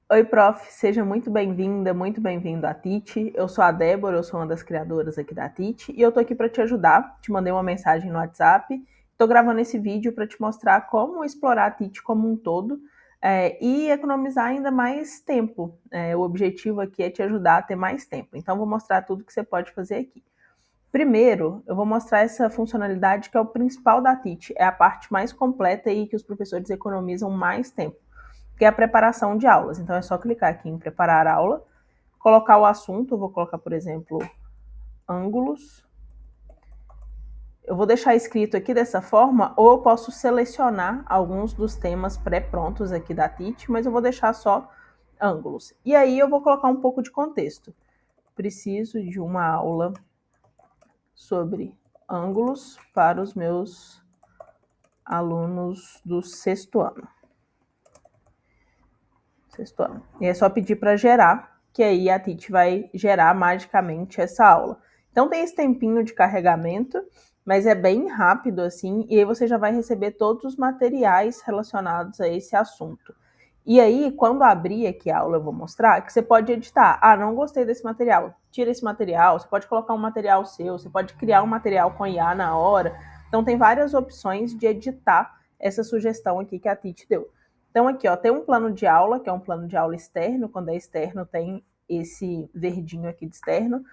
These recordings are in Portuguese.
Oi, prof, seja muito bem-vinda, muito bem-vindo à TIT. Eu sou a Débora, eu sou uma das criadoras aqui da TIT e eu tô aqui para te ajudar. Te mandei uma mensagem no WhatsApp. Estou gravando esse vídeo para te mostrar como explorar a TIT como um todo e economizar ainda mais tempo. O objetivo aqui é te ajudar a ter mais tempo. Então, vou mostrar tudo que você pode fazer aqui. Primeiro, eu vou mostrar essa funcionalidade que é o principal da TIT, é a parte mais completa e que os professores economizam mais tempo, que é a preparação de aulas. Então é só clicar aqui em preparar aula, colocar o assunto, eu vou colocar, por exemplo, ângulos. Eu vou deixar escrito aqui dessa forma, ou eu posso selecionar alguns dos temas pré-prontos aqui da TIT, mas eu vou deixar só ângulos. E aí eu vou colocar um pouco de contexto. Preciso de uma aula sobre ângulos para os meus alunos do sexto ano. E é só pedir para gerar, que aí a TIT vai gerar magicamente essa aula. Então tem esse tempinho de carregamento, mas é bem rápido assim, e aí você já vai receber todos os materiais relacionados a esse assunto. E aí, quando abrir aqui a aula, eu vou mostrar que você pode editar. Ah, não gostei desse material. Tira esse material, você pode colocar um material seu, você pode criar um material com IA na hora. Então tem várias opções de editar essa sugestão aqui que a TIT deu. Então aqui, ó, tem um plano de aula, que é um plano de aula externo. Quando é externo, tem esse verdinho aqui de externo.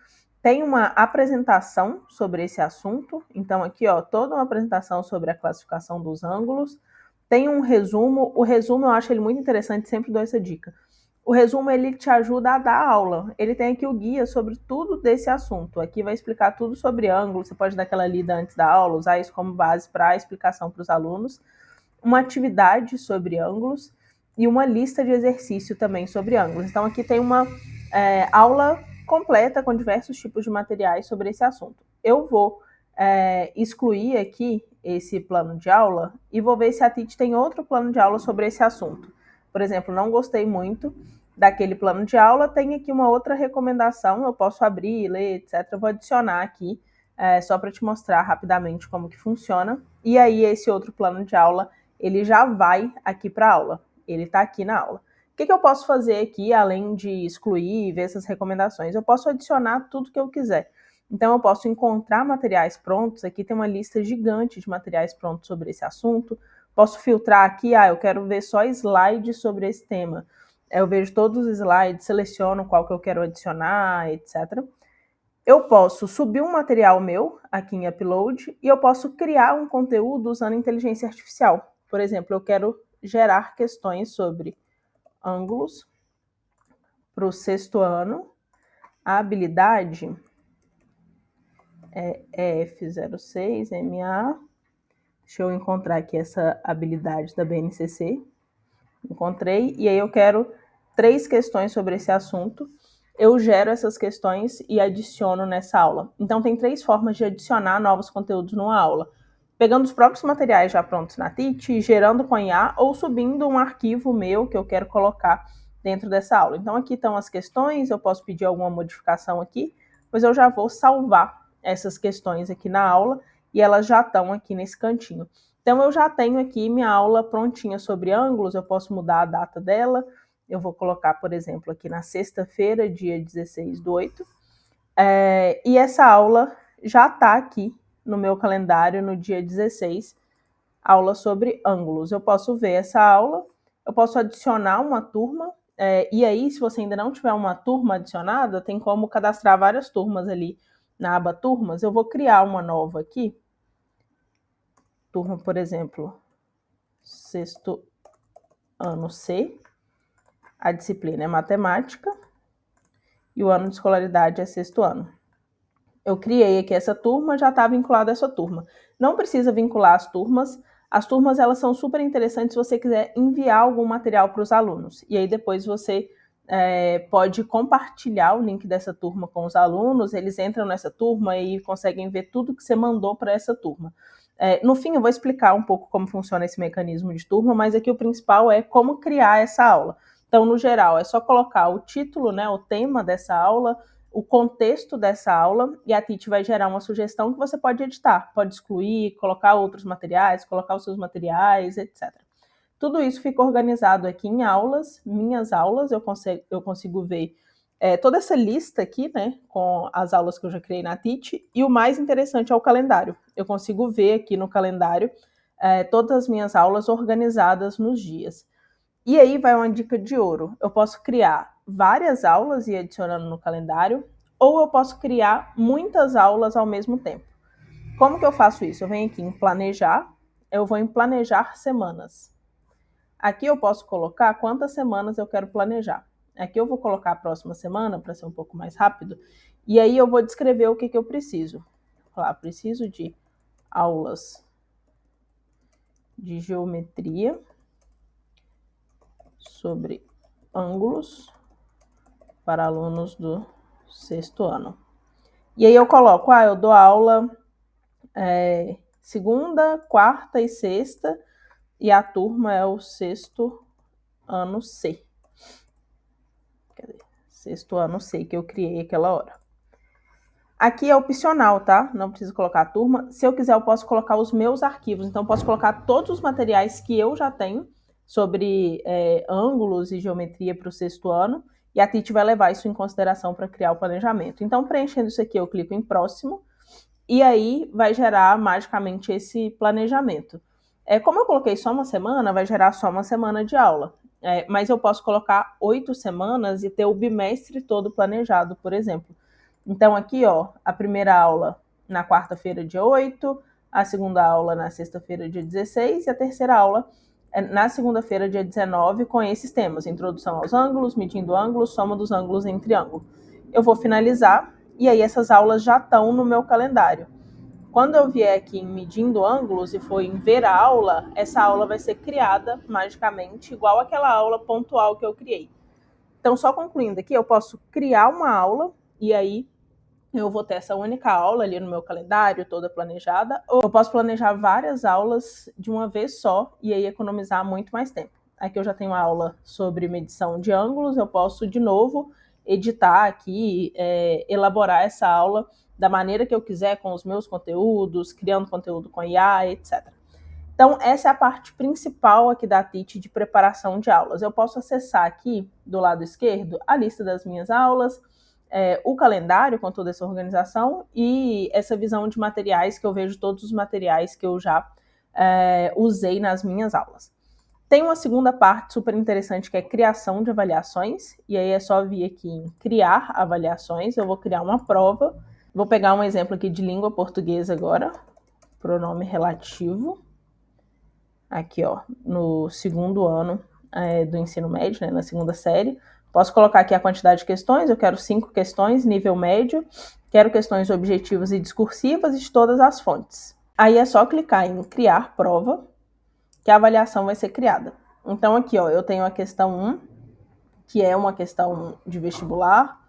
Tem uma apresentação sobre esse assunto. Então aqui, ó, toda uma apresentação sobre a classificação dos ângulos. Tem um resumo. O resumo eu acho ele muito interessante, sempre dou essa dica. O resumo ele te ajuda a dar aula. Ele tem aqui o guia sobre tudo desse assunto. Aqui vai explicar tudo sobre ângulo. Você pode dar aquela lida antes da aula, usar isso como base para a explicação para os alunos. Uma atividade sobre ângulos e uma lista de exercício também sobre ângulos. Então aqui tem uma aula completa com diversos tipos de materiais sobre esse assunto. Eu vou excluir aqui esse plano de aula e vou ver se a TIT tem outro plano de aula sobre esse assunto. Por exemplo, não gostei muito daquele plano de aula, tem aqui uma outra recomendação, eu posso abrir, ler, etc. Eu vou adicionar aqui só para te mostrar rapidamente como que funciona. E aí esse outro plano de aula ele já vai aqui para a aula, ele está aqui na aula. O que eu posso fazer aqui, além de excluir e ver essas recomendações? Eu posso adicionar tudo que eu quiser. Então, eu posso encontrar materiais prontos, aqui tem uma lista gigante de materiais prontos sobre esse assunto. Posso filtrar aqui, eu quero ver só slides sobre esse tema. Eu vejo todos os slides, seleciono qual que eu quero adicionar, etc. Eu posso subir um material meu aqui em Upload e eu posso criar um conteúdo usando inteligência artificial. Por exemplo, eu quero gerar questões sobre ângulos para o sexto ano. A habilidade é F06MA. Deixa eu encontrar aqui essa habilidade da BNCC. Encontrei, e aí eu quero 3 questões sobre esse assunto. Eu gero essas questões e adiciono nessa aula. Então, tem 3 formas de adicionar novos conteúdos numa aula. Pegando os próprios materiais já prontos na TIT, gerando com IA ou subindo um arquivo meu que eu quero colocar dentro dessa aula. Então, aqui estão as questões, eu posso pedir alguma modificação aqui, mas eu já vou salvar essas questões aqui na aula e elas já estão aqui nesse cantinho. Então, eu já tenho aqui minha aula prontinha sobre ângulos, eu posso mudar a data dela. Eu vou colocar, por exemplo, aqui na sexta-feira, dia 16/8. E essa aula já está aqui no meu calendário no dia 16, aula sobre ângulos. Eu posso ver essa aula, eu posso adicionar uma turma, e aí, se você ainda não tiver uma turma adicionada, tem como cadastrar várias turmas ali na aba turmas. Eu vou criar uma nova aqui, turma, por exemplo, sexto ano C, a disciplina é matemática e o ano de escolaridade é sexto ano. Eu criei aqui essa turma, já está vinculada a essa turma. Não precisa vincular as turmas. As turmas elas são super interessantes se você quiser enviar algum material para os alunos. E aí depois você pode compartilhar o link dessa turma com os alunos, eles entram nessa turma e conseguem ver tudo que você mandou para essa turma. No fim, eu vou explicar um pouco como funciona esse mecanismo de turma, mas aqui o principal é como criar essa aula. Então, no geral, é só colocar o título, né, o tema dessa aula, o contexto dessa aula, e a TIT vai gerar uma sugestão que você pode editar, pode excluir, colocar outros materiais, colocar os seus materiais, etc. Tudo isso fica organizado aqui em aulas, minhas aulas, eu consigo ver toda essa lista aqui, né, com as aulas que eu já criei na Teach, e o mais interessante é o calendário. Eu consigo ver aqui no calendário todas as minhas aulas organizadas nos dias. E aí vai uma dica de ouro. Eu posso criar várias aulas e ir adicionando no calendário, ou eu posso criar muitas aulas ao mesmo tempo. Como que eu faço isso? Eu venho aqui em planejar, eu vou em planejar semanas. Aqui eu posso colocar quantas semanas eu quero planejar. Aqui eu vou colocar a próxima semana para ser um pouco mais rápido. E aí eu vou descrever o que eu preciso. Vou falar, preciso de aulas de geometria sobre ângulos para alunos do 6º ano. E aí eu coloco, eu dou aula segunda, quarta e sexta, e a turma é o 6º ano C. Quer dizer, 6º ano C que eu criei aquela hora. Aqui é opcional, tá? Não preciso colocar a turma. Se eu quiser, eu posso colocar os meus arquivos. Então, eu posso colocar todos os materiais que eu já tenho sobre ângulos e geometria para o 6º ano. E a Teach vai levar isso em consideração para criar o planejamento. Então, preenchendo isso aqui, eu clico em próximo. E aí, vai gerar magicamente esse planejamento. Como eu coloquei só uma semana, vai gerar só uma semana de aula. Mas eu posso colocar 8 semanas e ter o bimestre todo planejado, por exemplo. Então, aqui, a primeira aula na quarta-feira, dia 8, a segunda aula na sexta-feira, dia 16, e a terceira aula na segunda-feira, dia 19, com esses temas: introdução aos ângulos, medindo ângulos, soma dos ângulos em triângulo. Eu vou finalizar, e aí essas aulas já estão no meu calendário. Quando eu vier aqui em medindo ângulos e for em ver a aula, essa aula vai ser criada magicamente igual àquela aula pontual que eu criei. Então, só concluindo aqui, eu posso criar uma aula, e aí eu vou ter essa única aula ali no meu calendário, toda planejada, ou eu posso planejar várias aulas de uma vez só e aí economizar muito mais tempo. Aqui eu já tenho uma aula sobre medição de ângulos, eu posso de novo editar aqui, elaborar essa aula da maneira que eu quiser, com os meus conteúdos, criando conteúdo com IA, etc. Então, essa é a parte principal aqui da Teach de preparação de aulas. Eu posso acessar aqui, do lado esquerdo, a lista das minhas aulas, o calendário com toda essa organização e essa visão de materiais, que eu vejo todos os materiais que eu já usei nas minhas aulas. Tem uma segunda parte super interessante, que é criação de avaliações, e aí é só vir aqui em criar avaliações. Eu vou criar uma prova. Vou pegar um exemplo aqui de língua portuguesa agora, pronome relativo. Aqui, no 2º ano do ensino médio, né, na 2ª série. Posso colocar aqui a quantidade de questões, eu quero 5 questões, nível médio, quero questões objetivas e discursivas e de todas as fontes. Aí é só clicar em criar prova, que a avaliação vai ser criada. Então aqui, eu tenho a questão 1, que é uma questão de vestibular,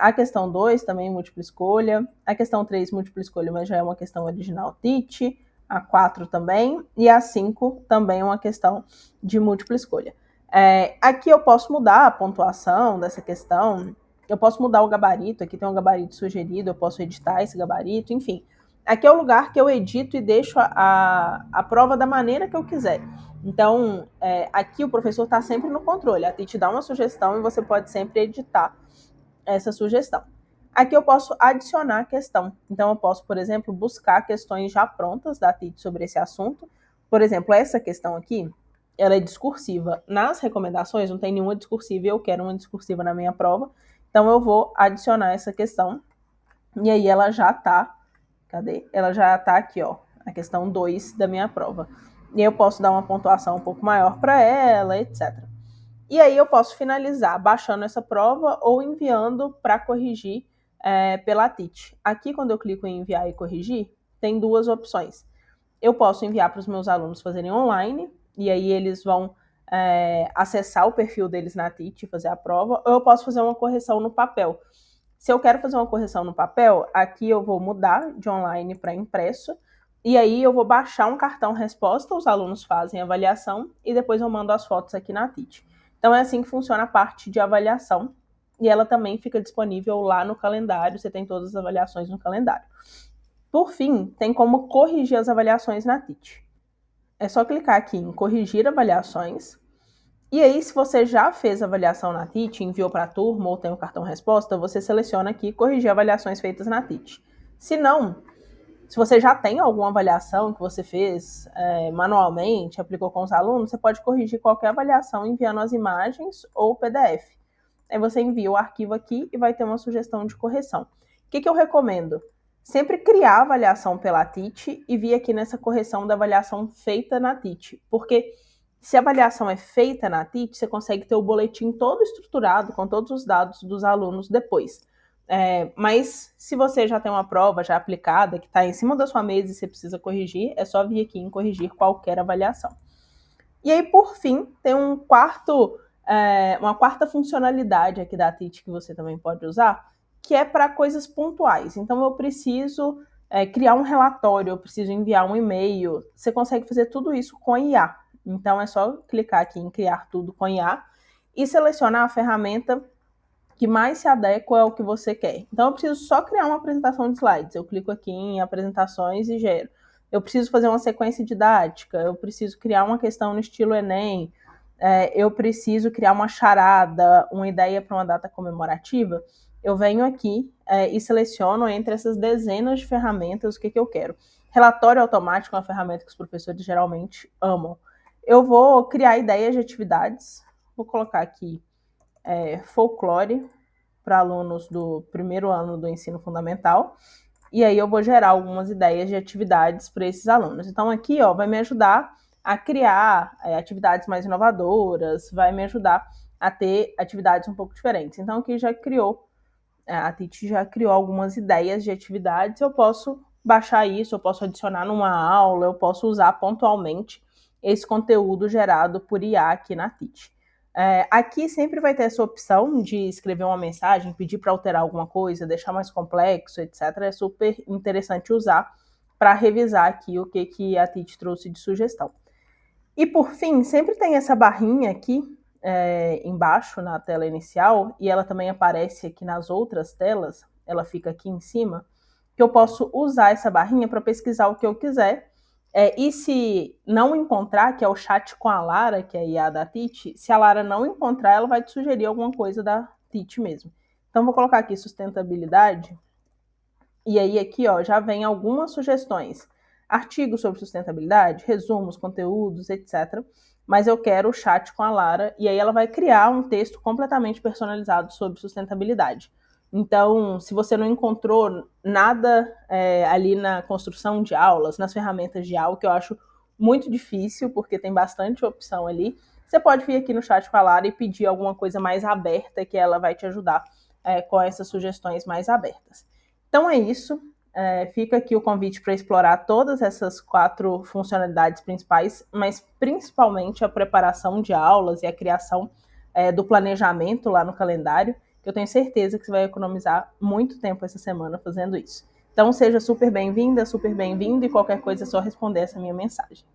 a questão 2 também múltipla escolha, a questão 3 múltipla escolha, mas já é uma questão original Teach, a 4 também, e a 5 também uma questão de múltipla escolha. Aqui eu posso mudar a pontuação dessa questão, eu posso mudar o gabarito, aqui tem um gabarito sugerido, eu posso editar esse gabarito, enfim. Aqui é o lugar que eu edito e deixo a prova da maneira que eu quiser. Então, aqui o professor está sempre no controle, a Teach dá uma sugestão e você pode sempre editar essa sugestão. Aqui eu posso adicionar questão. Então, eu posso, por exemplo, buscar questões já prontas da Teach sobre esse assunto. Por exemplo, essa questão aqui, ela é discursiva. Nas recomendações não tem nenhuma discursiva e eu quero uma discursiva na minha prova. Então, eu vou adicionar essa questão. E aí ela já está... Cadê? Ela já está aqui, a questão 2 da minha prova. E eu posso dar uma pontuação um pouco maior para ela, etc. E aí eu posso finalizar baixando essa prova ou enviando para corrigir pela Teach. Aqui, quando eu clico em enviar e corrigir, tem duas opções. Eu posso enviar para os meus alunos fazerem online, e aí eles vão acessar o perfil deles na Teach e fazer a prova, ou eu posso fazer uma correção no papel. Se eu quero fazer uma correção no papel, aqui eu vou mudar de online para impresso, e aí eu vou baixar um cartão resposta, os alunos fazem a avaliação, e depois eu mando as fotos aqui na Teach. Então é assim que funciona a parte de avaliação, e ela também fica disponível lá no calendário, você tem todas as avaliações no calendário. Por fim, tem como corrigir as avaliações na Teach. é só clicar aqui em corrigir avaliações. E aí, se você já fez a avaliação na TIT, enviou para a turma ou tem um cartão resposta, você seleciona aqui corrigir avaliações feitas na TIT. Se não, se você já tem alguma avaliação que você fez manualmente, aplicou com os alunos, você pode corrigir qualquer avaliação enviando as imagens ou o PDF. Aí você envia o arquivo aqui e vai ter uma sugestão de correção. O que eu recomendo? Sempre criar a avaliação pela TIT e vir aqui nessa correção da avaliação feita na TIT. Porque se a avaliação é feita na TIT, você consegue ter o boletim todo estruturado, com todos os dados dos alunos depois. Mas se você já tem uma prova já aplicada, que está em cima da sua mesa e você precisa corrigir, é só vir aqui em corrigir qualquer avaliação. E aí, por fim, tem uma quarta funcionalidade aqui da TIT que você também pode usar, que é para coisas pontuais. Então, eu preciso criar um relatório, eu preciso enviar um e-mail. Você consegue fazer tudo isso com IA. Então, é só clicar aqui em criar tudo com IA e selecionar a ferramenta que mais se adequa ao que você quer. Então, eu preciso só criar uma apresentação de slides. Eu clico aqui em apresentações e gero. Eu preciso fazer uma sequência didática, eu preciso criar uma questão no estilo Enem, eu preciso criar uma charada, uma ideia para uma data comemorativa. Eu venho aqui e seleciono entre essas dezenas de ferramentas o que eu quero. Relatório automático é uma ferramenta que os professores geralmente amam. Eu vou criar ideias de atividades, vou colocar aqui folclore para alunos do primeiro ano do ensino fundamental, e aí eu vou gerar algumas ideias de atividades para esses alunos. Então aqui vai me ajudar a criar atividades mais inovadoras, vai me ajudar a ter atividades um pouco diferentes. Então aqui já criou, a TIT já criou algumas ideias de atividades, eu posso baixar isso, eu posso adicionar numa aula, eu posso usar pontualmente esse conteúdo gerado por IA aqui na TIT. Aqui sempre vai ter essa opção de escrever uma mensagem, pedir para alterar alguma coisa, deixar mais complexo, etc. É super interessante usar para revisar aqui o que a TIT trouxe de sugestão. E por fim, sempre tem essa barrinha aqui embaixo na tela inicial, e ela também aparece aqui nas outras telas, ela fica aqui em cima, que eu posso usar essa barrinha para pesquisar o que eu quiser. E se não encontrar, que é o chat com a Lara, que é a IA da TIT, se a Lara não encontrar, ela vai te sugerir alguma coisa da TIT mesmo. Então, vou colocar aqui sustentabilidade. E aí aqui já vem algumas sugestões. Artigos sobre sustentabilidade, resumos, conteúdos, etc. Mas eu quero o chat com a Lara, e aí ela vai criar um texto completamente personalizado sobre sustentabilidade. Então, se você não encontrou nada ali na construção de aulas, nas ferramentas de aula, que eu acho muito difícil, porque tem bastante opção ali, você pode vir aqui no chat com a Lara e pedir alguma coisa mais aberta, que ela vai te ajudar com essas sugestões mais abertas. Então é isso. Fica aqui o convite para explorar todas essas 4 funcionalidades principais, mas principalmente a preparação de aulas e a criação do planejamento lá no calendário, que eu tenho certeza que você vai economizar muito tempo essa semana fazendo isso. Então seja super bem-vinda, super bem-vindo, e qualquer coisa é só responder essa minha mensagem.